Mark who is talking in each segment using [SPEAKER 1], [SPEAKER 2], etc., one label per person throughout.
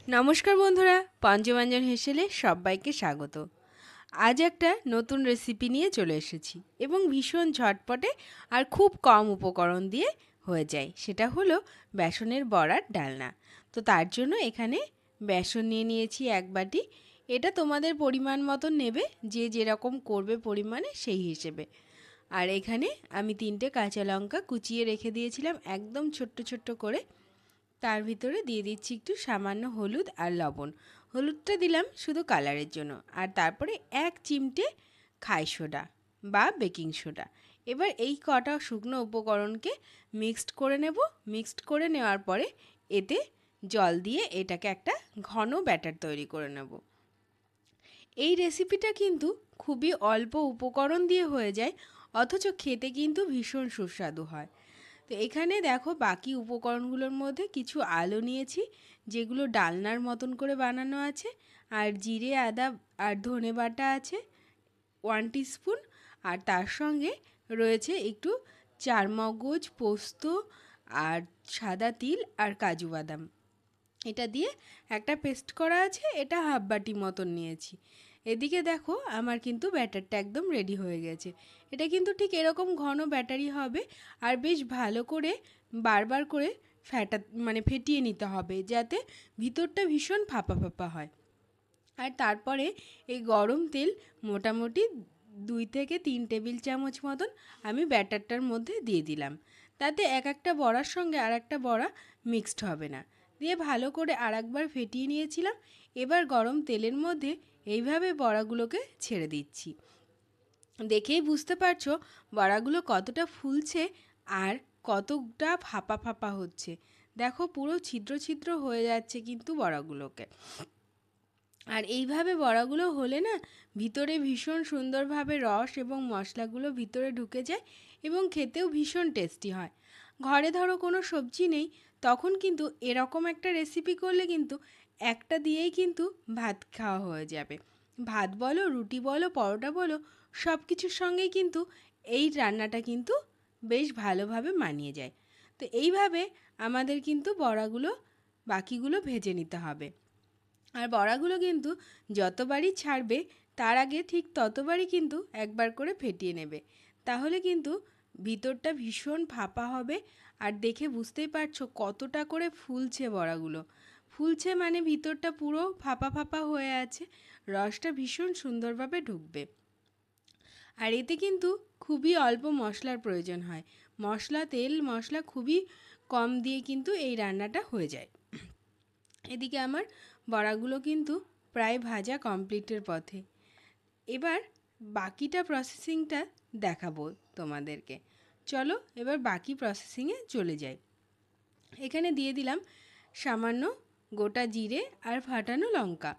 [SPEAKER 1] নমস্কার বন্ধুরা, পঞ্চব্যঞ্জন হেসেলে সবাইকে স্বাগত। আজ একটা নতুন রেসিপি নিয়ে চলে এসেছি এবং ভীষণ ঝটপটে আর খুব কম উপকরণ দিয়ে হয়ে যায়। সেটা হলো বেসনের বড়ার ডালনা। তো তার জন্য এখানে বেসন নিয়ে নিয়েছি 1 বাটি। এটা তোমাদের পরিমাণ মতো নেবে, যে যেরকম করবে পরিমাণে সেই হিসেবে। আর এখানে আমি 3টে কাঁচা লঙ্কা কুচিয়ে রেখে দিয়েছিলাম একদম ছোট্ট ছোট্ট করে। তার ভিতরে দিয়ে দিচ্ছি একটু সামান্য হলুদ আর লবণ। হলুদটা দিলাম শুধু কালারের জন্য, আর তারপরে 1 চিমটে খাই সোডা বা বেকিং সোডা। এবার এই কটা শুকনো উপকরণকে মিক্সড করে নেব। মিক্সড করে নেওয়ার পরে এতে জল দিয়ে এটাকে একটা ঘন ব্যাটার তৈরি করে নেব। এই রেসিপিটা কিন্তু খুবই অল্প উপকরণ দিয়ে হয়ে যায়, অথচ খেতে কিন্তু ভীষণ সুস্বাদু হয়। তো এখানে দেখো বাকি উপকরণগুলোর মধ্যে কিছু আলু নিয়েছি, যেগুলো ডালনার মতন করে বানানো আছে। আর জিরে, আদা আর ধনে বাটা আছে 1 টিস্পুন। আর তার সঙ্গে রয়েছে একটু চারমগজ, পোস্ত আর সাদা তিল আর কাজু বাদাম। এটা দিয়ে একটা পেস্ট করা আছে, এটা হাফ বাটি মতন নিয়েছি। এদিকে দেখো আমার কিন্তু ব্যাটারটা একদম রেডি হয়ে গেছে। এটা কিন্তু ঠিক এরকম ঘন ব্যাটারি হবে, আর বেশ ভালো করে বারবার করে ফেটিয়ে নিতে হবে, যাতে ভিতরটা ভীষণ ফাঁপা ফাঁপা হয়। আর তারপরে এই গরম তেল মোটামুটি 2 থেকে 3 টেবিল চামচ মতন আমি ব্যাটারটার মধ্যে দিয়ে দিলাম। তাতে এক একটা বড়ার সঙ্গে আর একটা বড়া মিক্সড হবে না। দিয়ে ভালো করে আরেকবার ফেটিয়ে নিয়েছিলাম। এবার গরম তেলের মধ্যে এইভাবে বড়াগুলোকে ছেড়ে দিচ্ছি। দেখেই বুঝতে পারছো বড়াগুলো কতটা ফুলছে আর কতটা ফাঁপা ফাঁপা হচ্ছে। দেখো পুরো ছিদ্র ছিদ্র হয়ে যাচ্ছে কিন্তু বড়াগুলোকে। আর এইভাবে বড়াগুলো হলে না, ভিতরে ভীষণ সুন্দরভাবে রস এবং মশলাগুলো ভিতরে ঢুকে যায় এবং খেতেও ভীষণ টেস্টি হয়। ঘরে ধরো কোনো সবজি নেই, তখন কিন্তু এরকম একটা রেসিপি করলে কিন্তু একটা দিয়েই কিন্তু ভাত খাওয়া হয়ে যাবে। ভাত বলো, রুটি বলো, পরোটা বলো, সব কিছুর সঙ্গেই কিন্তু এই রান্নাটা কিন্তু বেশ ভালোভাবে মানিয়ে যায়। তো এইভাবে আমাদের কিন্তু বড়াগুলো বাকিগুলো ভেজে নিতে হবে। আর বড়াগুলো কিন্তু যতবারই ছাড়বে তার আগে ঠিক ততবারই কিন্তু একবার করে ফেটিয়ে নেবে। তাহলে কিন্তু ভিতরটা ভীষণ ফাঁপা হবে। আর দেখে বুঝতেই পারছো কতটা করে ফুলছে বড়াগুলো। ফুলছে মানে ভিতরটা পুরো ফাঁপা ফাঁপা হয়ে আছে, রসটা ভীষণ সুন্দরভাবে ঢুকবে। আর এতে কিন্তু খুবই অল্প মশলার প্রয়োজন হয়। তেল মশলা খুবই কম দিয়ে কিন্তু এই রান্নাটা হয়ে যায়। এদিকে আমার বড়াগুলো কিন্তু প্রায় ভাজা কমপ্লিটের পথে। এবার বাকিটা প্রসেসিংটা দেখাবো তোমাদেরকে। চলো এবার বাকি প্রসেসিংয়ে চলে যাই। এখানে দিয়ে দিলাম সামান্য গোটা জিরে আর ফাটানো লঙ্কা।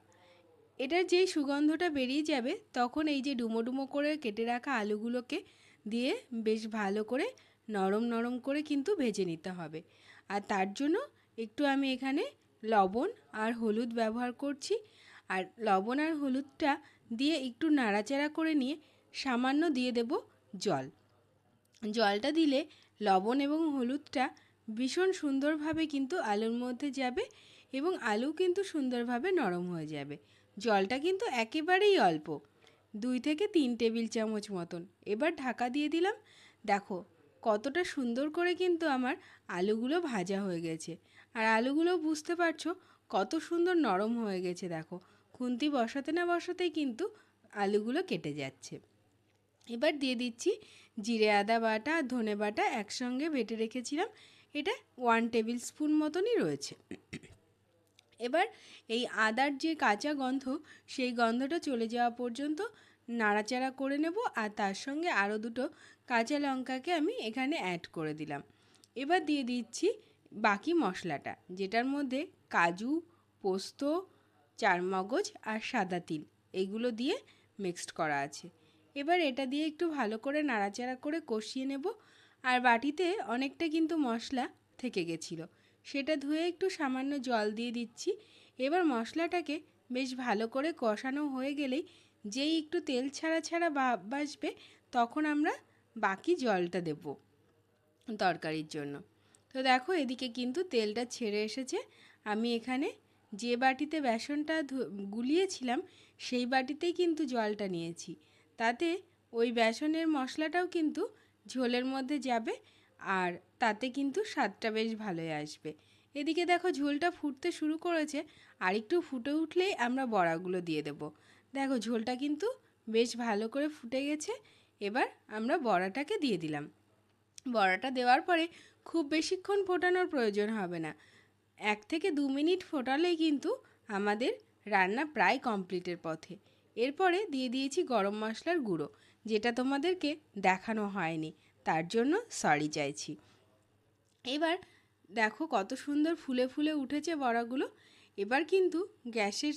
[SPEAKER 1] এটার যেই সুগন্ধটা বেরিয়ে যাবে, তখন এই যে ডুমো ডুমো করে কেটে রাখা আলুগুলোকে দিয়ে বেশ ভালো করে নরম নরম করে কিন্তু ভেজে নিতে হবে। আর তার জন্য একটু আমি এখানে লবণ আর হলুদ ব্যবহার করছি। আর লবণ আর হলুদটা দিয়ে একটু নাড়াচাড়া করে নিয়ে সামান্য দিয়ে দেব জল। জলটা দিলে লবণ এবং হলুদটা ভীষণ সুন্দরভাবে কিন্তু আলুর মধ্যে যাবে এবং আলু কিন্তু সুন্দরভাবে নরম হয়ে যাবে। জলটা কিন্তু একেবারেই অল্প, 2 থেকে 3 টেবিল চামচ মতন। এবার ঢাকা দিয়ে দিলাম। দেখো কতটা সুন্দর করে কিন্তু আমার আলুগুলো ভাজা হয়ে গেছে। আর আলুগুলো বুঝতে পারছো কত সুন্দর নরম হয়ে গেছে। দেখো খুন্তি বসাতে না বসাতেই কিন্তু আলুগুলো কেটে যাচ্ছে। এবার দিয়ে দিচ্ছি জিরে, আদা বাটা আর ধনে বাটা একসঙ্গে বেটে রেখেছিলাম। এটা 1 টেবিল স্পুন মতনই রয়েছে। এবার এই আদার যে কাঁচা গন্ধ, সেই গন্ধটা চলে যাওয়া পর্যন্ত নাড়াচাড়া করে নেব। আর তার সঙ্গে আরও 2টো কাঁচা লঙ্কাকে আমি এখানে অ্যাড করে দিলাম। এবার দিয়ে দিচ্ছি বাকি মশলাটা, যেটার মধ্যে কাজু, পোস্ত, চারমগজ আর সাদা তিল এইগুলো দিয়ে মিক্সড করা আছে। এবার এটা দিয়ে একটু ভালো করে নাড়াচাড়া করে কষিয়ে নেব। আর বাটিতে অনেকটা কিন্তু মশলা থেকে গেছিলো, সেটা ধুয়ে একটু সামান্য জল দিয়ে দিচ্ছি। এবার মশলাটাকে বেশ ভালো করে কষানো হয়ে গেলেই যেই একটু তেল ছাড়া ছাড়া ভাব আসবে, তখন আমরা বাকি জলটা দেব তরকারির জন্য। তো দেখো এদিকে কিন্তু তেলটা ছেড়ে এসেছে। আমি এখানে যে বাটিতে বেসনটা গুলিয়েছিলাম সেই বাটিতেই কিন্তু জলটা নিয়েছি। তাতে ওই বেসনের মশলাটাও কিন্তু ঝোলের মধ্যে যাবে আর তাতে কিন্তু স্বাদটা বেশ ভালোই আসবে। এদিকে দেখো ঝোলটা ফুটতে শুরু করেছে, আর একটু ফুটে উঠলেই আমরা বড়াগুলো দিয়ে দেব। দেখো ঝোলটা কিন্তু বেশ ভালো করে ফুটে গেছে। এবার আমরা বড়াটাকে দিয়ে দিলাম। বড়াটা দেওয়ার পরে খুব বেশিক্ষণ ফোটানোর প্রয়োজন হবে না, 1 থেকে 2 মিনিট ফোটালেই কিন্তু আমাদের রান্না প্রায় কমপ্লিটের পথে। এরপরে দিয়ে দিয়েছি গরম মশলার গুঁড়ো, যেটা তোমাদেরকে দেখানো হয়নি, তার জন্য সরি চাইছি। এবার দেখো কত সুন্দর ফুলে ফুলে উঠেছে বড়াগুলো। এবার কিন্তু গ্যাসের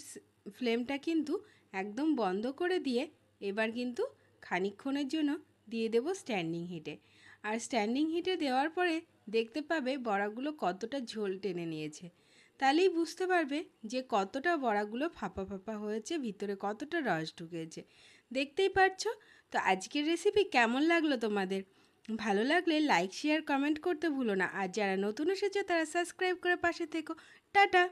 [SPEAKER 1] ফ্লেমটা কিন্তু একদম বন্ধ করে দিয়ে এবার কিন্তু খানিকক্ষণের জন্য দিয়ে দেব স্ট্যান্ডিং হিটে। আর স্ট্যান্ডিং হিটে দেওয়ার পরে দেখতে পাবে বড়াগুলো কতটা ঝোল টেনে নিয়েছে। তাহলেই বুঝতে পারবে যে কতটা বড়াগুলো ফাঁপা ফাঁপা হয়েছে, ভিতরে কতটা রস ঢুকেছে। দেখতেই পাচ্ছো। তো আজকের রেসিপি কেমন লাগলো তোমাদের? ভালো লাগলে লাইক শেয়ার কমেন্ট করতে ভুলো না। আর যারা নতুন এসেছে তারা সাবস্ক্রাইব করে পাশে থেকো। টাটা।